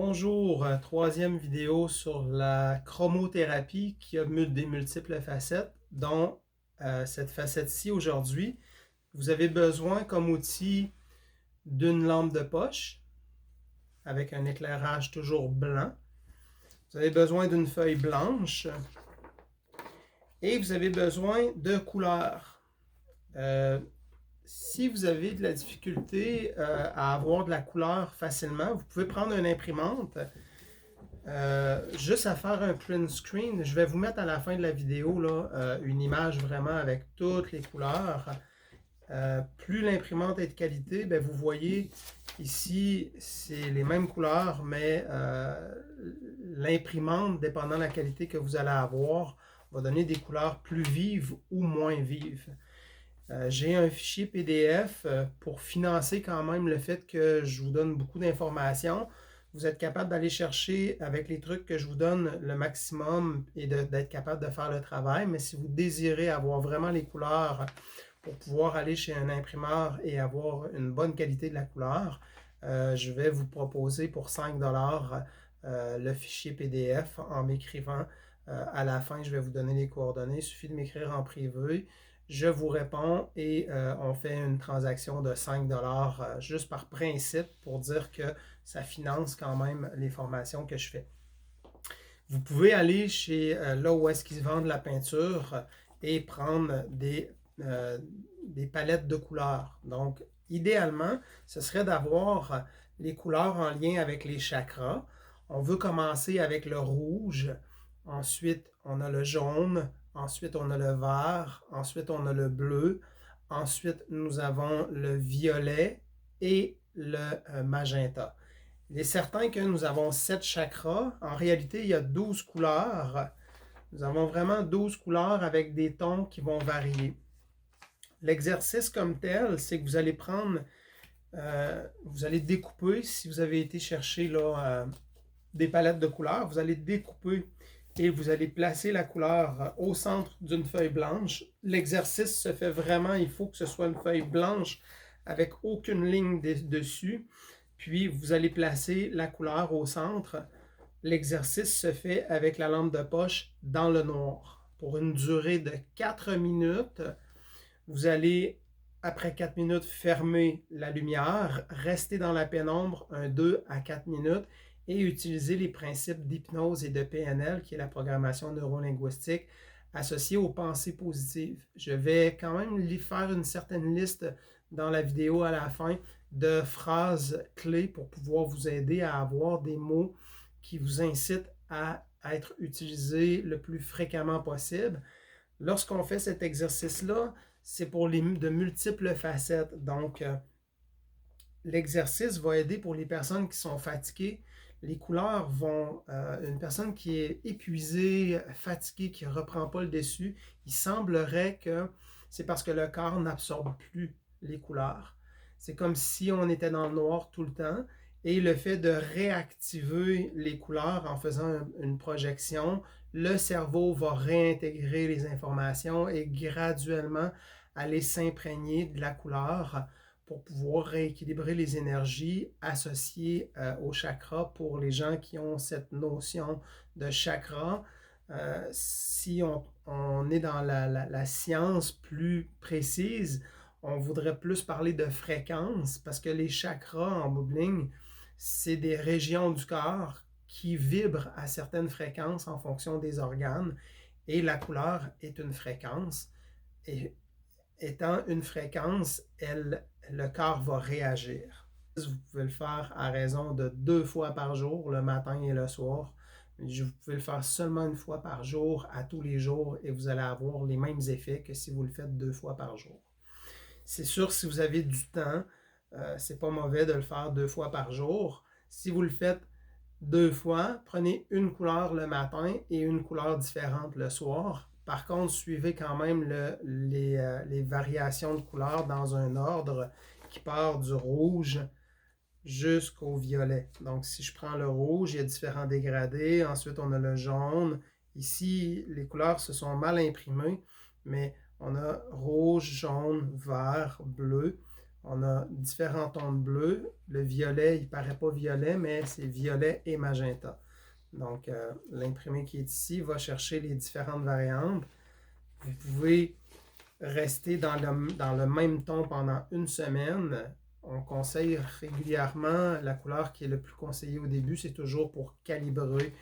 Bonjour, troisième vidéo sur la chromothérapie qui a des multiples facettes, dont cette facette-ci aujourd'hui. Vous avez besoin comme outil d'une lampe de poche avec un éclairage toujours blanc. Vous avez besoin d'une feuille blanche et vous avez besoin de couleurs. Si vous avez de la difficulté à avoir de la couleur facilement, vous pouvez prendre une imprimante. Juste à faire un print screen, je vais vous mettre à la fin de la vidéo là, une image vraiment avec toutes les couleurs. Plus l'imprimante est de qualité, ben vous voyez ici, c'est les mêmes couleurs, mais l'imprimante, dépendant de la qualité que vous allez avoir, va donner des couleurs plus vives ou moins vives. J'ai un fichier PDF pour financer quand même le fait que je vous donne beaucoup d'informations. Vous êtes capable d'aller chercher avec les trucs que je vous donne le maximum et d'être capable de faire le travail. Mais si vous désirez avoir vraiment les couleurs pour pouvoir aller chez un imprimeur et avoir une bonne qualité de la couleur, je vais vous proposer pour 5$ le fichier PDF en m'écrivant. À la fin, je vais vous donner les coordonnées. Il suffit de m'écrire en privé. Je vous réponds et on fait une transaction de 5$ juste par principe pour dire que ça finance quand même les formations que je fais. Vous pouvez aller chez là où est-ce qu'ils vendent la peinture et prendre des palettes de couleurs. Donc, idéalement, ce serait d'avoir les couleurs en lien avec les chakras. On veut commencer avec le rouge. Ensuite, on a le jaune. Ensuite, on a le vert. Ensuite, on a le bleu. Ensuite, nous avons le violet et le magenta. Il est certain que nous avons 7 chakras. En réalité, il y a 12 couleurs. Nous avons vraiment 12 couleurs avec des tons qui vont varier. L'exercice comme tel, c'est que vous allez prendre, vous allez découper, si vous avez été chercher là, des palettes de couleurs, vous allez découper et vous allez placer la couleur au centre d'une feuille blanche. L'exercice se fait vraiment, il faut que ce soit une feuille blanche avec aucune ligne dessus. Puis vous allez placer la couleur au centre. L'exercice se fait avec la lampe de poche dans le noir pour une durée de 4 minutes. Vous allez, après 4 minutes, fermer la lumière, rester dans la pénombre 2 à 4 minutes et utiliser les principes d'hypnose et de PNL, qui est la programmation neurolinguistique, associée aux pensées positives. Je vais quand même faire une certaine liste dans la vidéo à la fin de phrases clés pour pouvoir vous aider à avoir des mots qui vous incitent à être utilisés le plus fréquemment possible. Lorsqu'on fait cet exercice-là, c'est pour de multiples facettes. Donc, l'exercice va aider pour les personnes qui sont fatiguées. Les couleurs vont... une personne qui est épuisée, fatiguée, qui ne reprend pas le dessus, il semblerait que c'est parce que le corps n'absorbe plus les couleurs. C'est comme si on était dans le noir tout le temps. Et le fait de réactiver les couleurs en faisant une projection, le cerveau va réintégrer les informations et graduellement aller s'imprégner de la couleur pour pouvoir rééquilibrer les énergies associées au chakra pour les gens qui ont cette notion de chakra. Si on est dans la science plus précise, on voudrait plus parler de fréquence parce que les chakras en bout de ligne, c'est des régions du corps qui vibrent à certaines fréquences en fonction des organes et la couleur est une fréquence. Et étant une fréquence, le corps va réagir. Vous pouvez le faire à raison de 2 fois par jour, le matin et le soir. Vous pouvez le faire seulement une fois par jour, à tous les jours, et vous allez avoir les mêmes effets que si vous le faites 2 fois par jour. C'est sûr, si vous avez du temps, c'est pas mauvais de le faire 2 fois par jour. Si vous le faites 2 fois, prenez une couleur le matin et une couleur différente le soir. Par contre, suivez quand même les variations de couleurs dans un ordre qui part du rouge jusqu'au violet. Donc, si je prends le rouge, il y a différents dégradés. Ensuite, on a le jaune. Ici, les couleurs se sont mal imprimées, mais on a rouge, jaune, vert, bleu. On a différents tons de bleu. Le violet, il ne paraît pas violet, mais c'est violet et magenta. Donc, l'imprimé qui est ici va chercher les différentes variantes. Vous pouvez rester dans le même ton pendant une semaine. On conseille régulièrement, la couleur qui est le plus conseillée au début, c'est toujours pour calibrer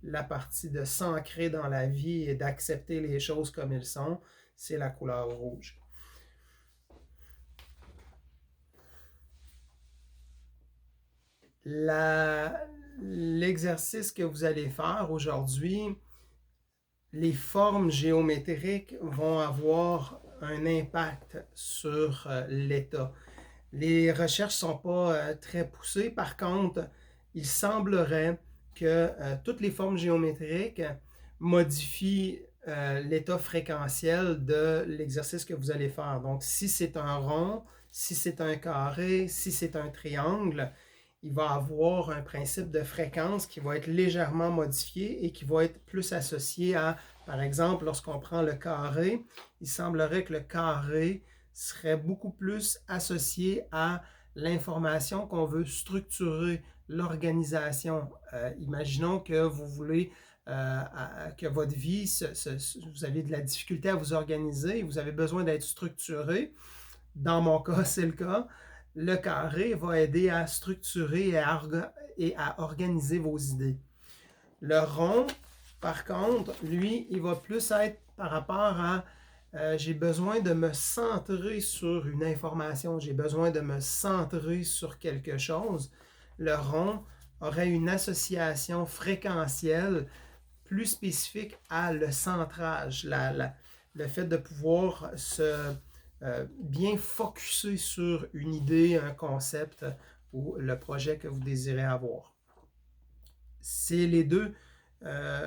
la partie de s'ancrer dans la vie et d'accepter les choses comme elles sont, c'est la couleur rouge. L'exercice que vous allez faire aujourd'hui, les formes géométriques vont avoir un impact sur l'état. Les recherches ne sont pas très poussées. Par contre, il semblerait que toutes les formes géométriques modifient l'état fréquentiel de l'exercice que vous allez faire. Donc, si c'est un rond, si c'est un carré, si c'est un triangle, il va avoir un principe de fréquence qui va être légèrement modifié et qui va être plus associé à, par exemple, lorsqu'on prend le carré, il semblerait que le carré serait beaucoup plus associé à l'information qu'on veut structurer, l'organisation. Imaginons que vous voulez que votre vie, vous avez de la difficulté à vous organiser, vous avez besoin d'être structuré. Dans mon cas, c'est le cas. Le carré va aider à structurer et à organiser vos idées. Le rond, par contre, lui, il va plus être par rapport à j'ai besoin de me centrer sur une information, j'ai besoin de me centrer sur quelque chose. Le rond aurait une association fréquentielle plus spécifique à le centrage, le fait de pouvoir se bien focusser sur une idée, un concept ou le projet que vous désirez avoir. C'est les deux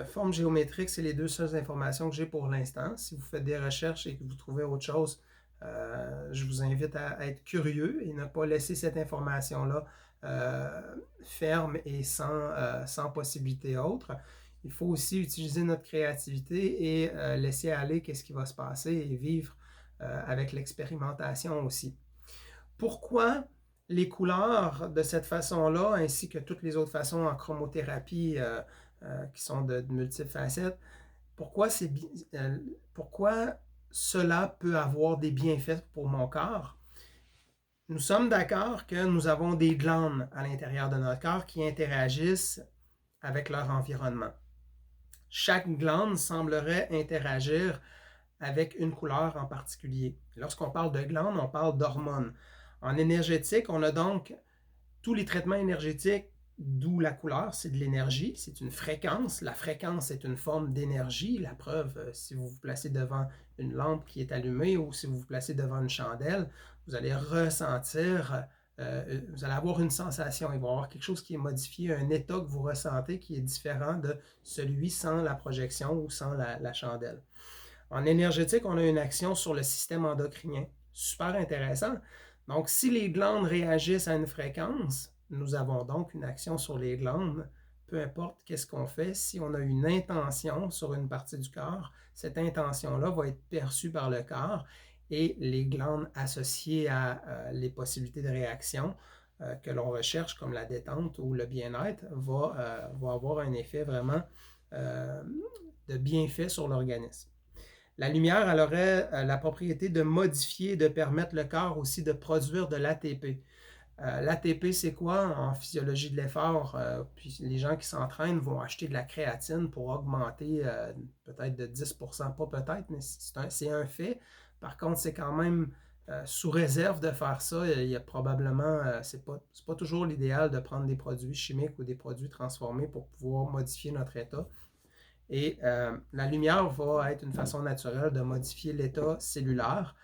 formes géométriques, c'est les deux seules informations que j'ai pour l'instant. Si vous faites des recherches et que vous trouvez autre chose, je vous invite à être curieux et ne pas laisser cette information-là ferme et sans possibilité autre. Il faut aussi utiliser notre créativité et laisser aller qu'est-ce qui va se passer et vivre avec l'expérimentation aussi. Pourquoi les couleurs de cette façon-là, ainsi que toutes les autres façons en chromothérapie qui sont de multiples facettes, pourquoi cela peut avoir des bienfaits pour mon corps? Nous sommes d'accord que nous avons des glandes à l'intérieur de notre corps qui interagissent avec leur environnement. Chaque glande semblerait interagir avec une couleur en particulier. Lorsqu'on parle de glandes, on parle d'hormones. En énergétique, on a donc tous les traitements énergétiques, d'où la couleur, c'est de l'énergie, c'est une fréquence. La fréquence est une forme d'énergie. La preuve, si vous vous placez devant une lampe qui est allumée ou si vous vous placez devant une chandelle, vous allez ressentir, vous allez avoir une sensation. Il va y avoir quelque chose qui est modifié, un état que vous ressentez qui est différent de celui sans la projection ou sans la chandelle. En énergétique, on a une action sur le système endocrinien. Super intéressant. Donc, si les glandes réagissent à une fréquence, nous avons donc une action sur les glandes. Peu importe qu'est-ce qu'on fait, si on a une intention sur une partie du corps, cette intention-là va être perçue par le corps et les glandes associées à les possibilités de réaction que l'on recherche, comme la détente ou le bien-être, va avoir un effet vraiment de bienfait sur l'organisme. La lumière, elle aurait la propriété de modifier, de permettre le corps aussi de produire de l'ATP. L'ATP, c'est quoi? En physiologie de l'effort, puis les gens qui s'entraînent vont acheter de la créatine pour augmenter peut-être de 10%, pas peut-être, mais c'est un fait. Par contre, c'est quand même sous réserve de faire ça. Il y a probablement, c'est pas toujours l'idéal de prendre des produits chimiques ou des produits transformés pour pouvoir modifier notre état. Et la lumière va être une façon naturelle de modifier l'état cellulaire.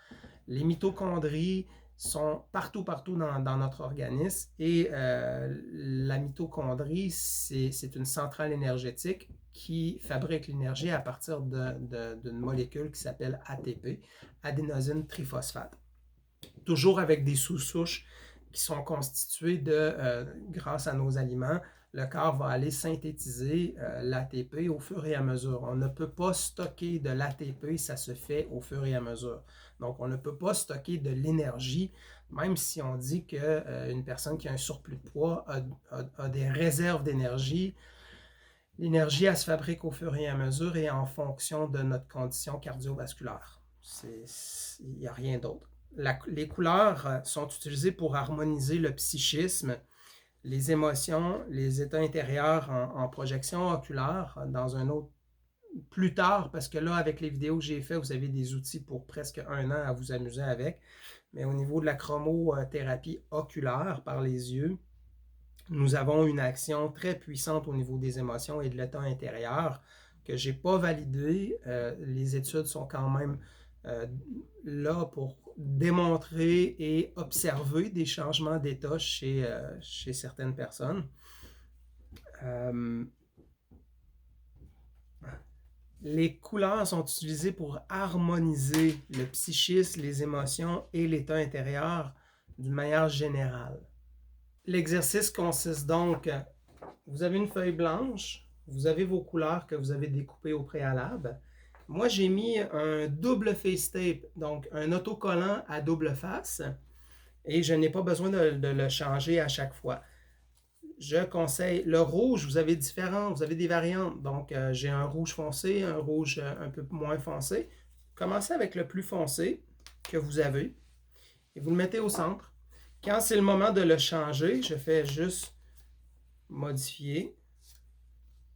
Les mitochondries sont partout dans notre organisme et la mitochondrie, c'est une centrale énergétique qui fabrique l'énergie à partir d'une molécule qui s'appelle ATP, adénosine triphosphate. Toujours avec des sous-souches qui sont constituées grâce à nos aliments, le corps va aller synthétiser l'ATP au fur et à mesure. On ne peut pas stocker de l'ATP, ça se fait au fur et à mesure. Donc, on ne peut pas stocker de l'énergie Même si on dit qu'une personne qui a un surplus de poids a des réserves d'énergie, l'énergie, elle se fabrique au fur et à mesure et en fonction de notre condition cardiovasculaire. Il n'y a rien d'autre. Les couleurs sont utilisées pour harmoniser le psychisme, les émotions, les états intérieurs en projection oculaire dans un autre plus tard, parce que là, avec les vidéos que j'ai faites, vous avez des outils pour presque 1 an à vous amuser avec. Mais au niveau de la chromothérapie oculaire par les yeux, nous avons une action très puissante au niveau des émotions et de l'état intérieur que je n'ai pas validé. Les études sont quand même là pour démontrer et observer des changements d'état chez certaines personnes. Les couleurs sont utilisées pour harmoniser le psychisme, les émotions et l'état intérieur d'une manière générale. L'exercice consiste donc, vous avez une feuille blanche, vous avez vos couleurs que vous avez découpées au préalable. Moi, j'ai mis un double face tape, donc un autocollant à double face, et je n'ai pas besoin de le changer à chaque fois. Je conseille le rouge, vous avez des variantes. Donc, j'ai un rouge foncé, un rouge un peu moins foncé. Commencez avec le plus foncé que vous avez et vous le mettez au centre. Quand c'est le moment de le changer, je fais juste modifier.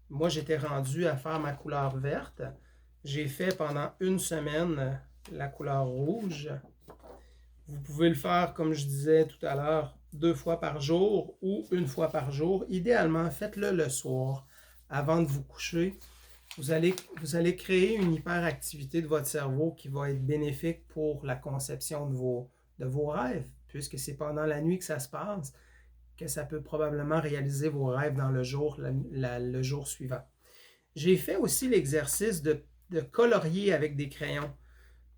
Moi, j'étais rendu à faire ma couleur verte. J'ai fait pendant 1 semaine la couleur rouge. Vous pouvez le faire, comme je disais tout à l'heure, 2 fois par jour ou 1 fois par jour. Idéalement, faites-le le soir avant de vous coucher. Vous allez créer une hyperactivité de votre cerveau qui va être bénéfique pour la conception de vos rêves, puisque c'est pendant la nuit que ça se passe, que ça peut probablement réaliser vos rêves dans le jour, le jour suivant. J'ai fait aussi l'exercice de colorier avec des crayons.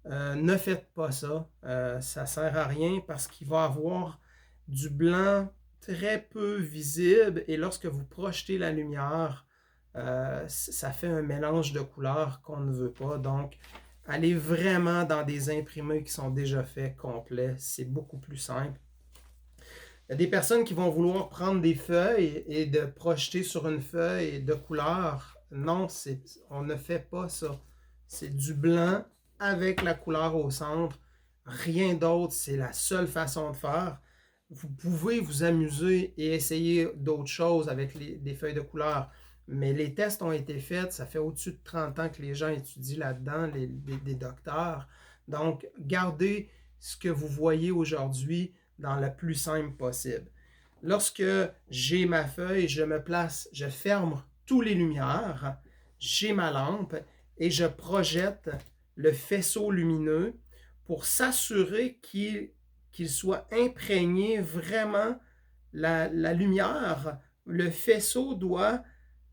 Ne faites pas ça, ça ne sert à rien parce qu'il va y avoir du blanc très peu visible et lorsque vous projetez la lumière, ça fait un mélange de couleurs qu'on ne veut pas. Donc, allez vraiment dans des imprimés qui sont déjà faits complets, c'est beaucoup plus simple. Il y a des personnes qui vont vouloir prendre des feuilles et de projeter sur une feuille de couleur. Non, on ne fait pas ça. C'est du blanc avec la couleur au centre. Rien d'autre, c'est la seule façon de faire. Vous pouvez vous amuser et essayer d'autres choses avec des feuilles de couleur. Mais les tests ont été faits, ça fait au-dessus de 30 ans que les gens étudient là-dedans, des docteurs. Donc, gardez ce que vous voyez aujourd'hui dans le plus simple possible. Lorsque j'ai ma feuille, je me place, je ferme toutes les lumières, j'ai ma lampe et je projette le faisceau lumineux pour s'assurer qu'il soit imprégné vraiment la lumière. Le faisceau doit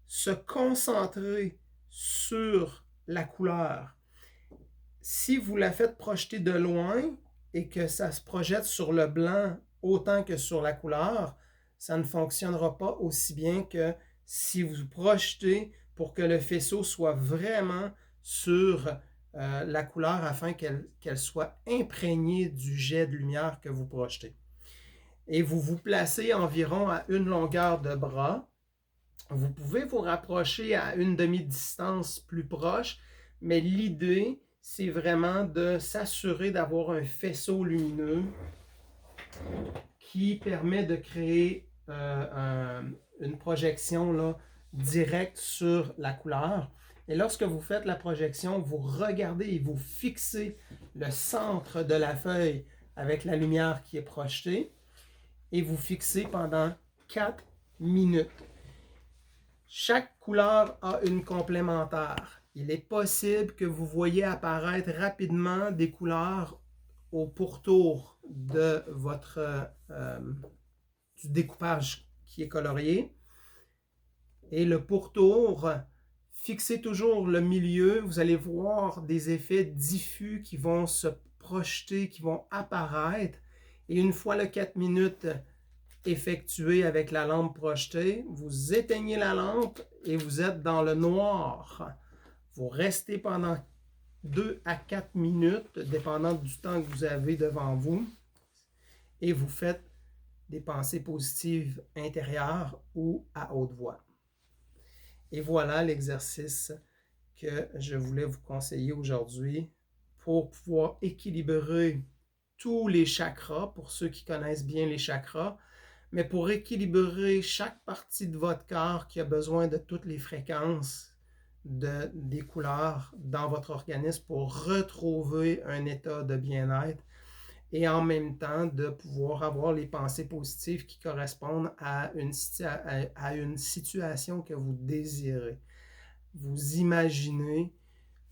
se concentrer sur la couleur. Si vous la faites projeter de loin et que ça se projette sur le blanc autant que sur la couleur, ça ne fonctionnera pas aussi bien que si vous projetez pour que le faisceau soit vraiment sur la couleur afin qu'elle soit imprégnée du jet de lumière que vous projetez. Et vous vous placez environ à une longueur de bras. Vous pouvez vous rapprocher à une demi-distance plus proche, mais l'idée, c'est vraiment de s'assurer d'avoir un faisceau lumineux qui permet de créer une projection là, directe sur la couleur. Et lorsque vous faites la projection, vous regardez et vous fixez le centre de la feuille avec la lumière qui est projetée et vous fixez pendant 4 minutes. Chaque couleur a une complémentaire. Il est possible que vous voyez apparaître rapidement des couleurs au pourtour de du découpage qui est colorié. Et le pourtour, fixez toujours le milieu. Vous allez voir des effets diffus qui vont se projeter, qui vont apparaître. Et une fois le 4 minutes effectué avec la lampe projetée, vous éteignez la lampe et vous êtes dans le noir. Vous restez pendant 2 à 4 minutes, dépendant du temps que vous avez devant vous. et vous faites des pensées positives intérieures ou à haute voix. Et voilà l'exercice que je voulais vous conseiller aujourd'hui pour pouvoir équilibrer tous les chakras, pour ceux qui connaissent bien les chakras, mais pour équilibrer chaque partie de votre corps qui a besoin de toutes les fréquences des couleurs dans votre organisme pour retrouver un état de bien-être et en même temps de pouvoir avoir les pensées positives qui correspondent à une situation que vous désirez. Vous imaginez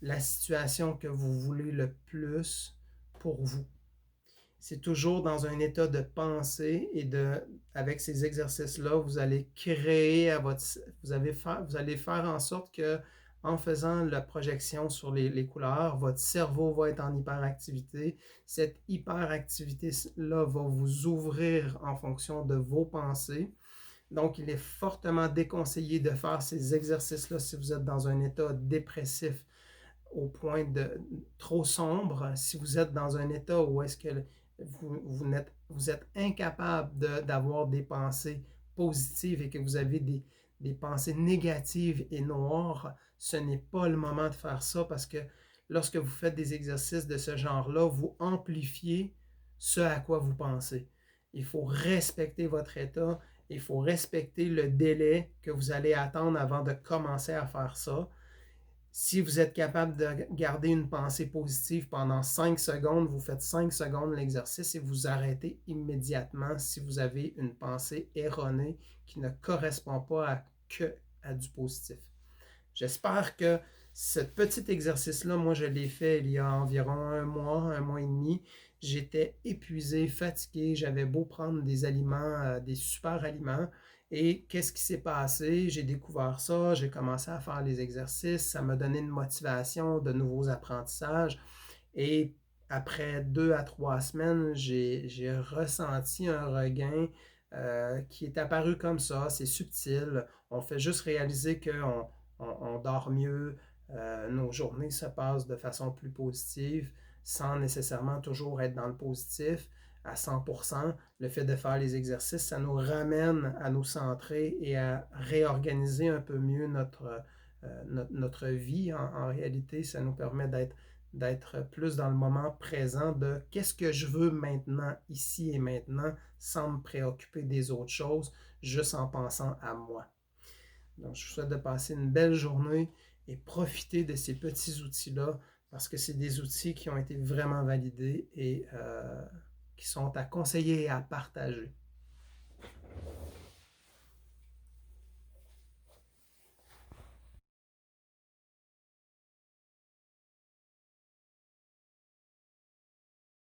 la situation que vous voulez le plus pour vous. C'est toujours dans un état de pensée et avec ces exercices-là, vous allez créer vous allez faire en sorte que en faisant la projection sur les couleurs, votre cerveau va être en hyperactivité. Cette hyperactivité-là va vous ouvrir en fonction de vos pensées. Donc, il est fortement déconseillé de faire ces exercices-là si vous êtes dans un état dépressif au point de trop sombre. Si vous êtes dans un état où est-ce que vous êtes incapable d'avoir des pensées positives et que vous avez des pensées négatives et noires, ce n'est pas le moment de faire ça parce que lorsque vous faites des exercices de ce genre-là, vous amplifiez ce à quoi vous pensez. Il faut respecter votre état, il faut respecter le délai que vous allez attendre avant de commencer à faire ça. Si vous êtes capable de garder une pensée positive pendant 5 secondes, vous faites 5 secondes l'exercice et vous arrêtez immédiatement si vous avez une pensée erronée qui ne correspond pas à du positif. J'espère que ce petit exercice-là, moi je l'ai fait il y a environ un mois et demi. J'étais épuisé, fatigué, j'avais beau prendre des aliments, des super aliments. Et qu'est-ce qui s'est passé? J'ai découvert ça, j'ai commencé à faire les exercices, ça m'a donné une motivation, de nouveaux apprentissages. Et après 2 à 3 semaines, j'ai ressenti un regain qui est apparu comme ça, c'est subtil. On fait juste réaliser qu'on dort mieux, nos journées se passent de façon plus positive, sans nécessairement toujours être dans le positif à 100%. Le fait de faire les exercices, ça nous ramène à nous centrer et à réorganiser un peu mieux notre vie. En réalité, ça nous permet d'être plus dans le moment présent de qu'est-ce que je veux maintenant, ici et maintenant, sans me préoccuper des autres choses, juste en pensant à moi. Donc, je vous souhaite de passer une belle journée et profiter de ces petits outils-là parce que c'est des outils qui ont été vraiment validés et qui sont à conseiller et à partager.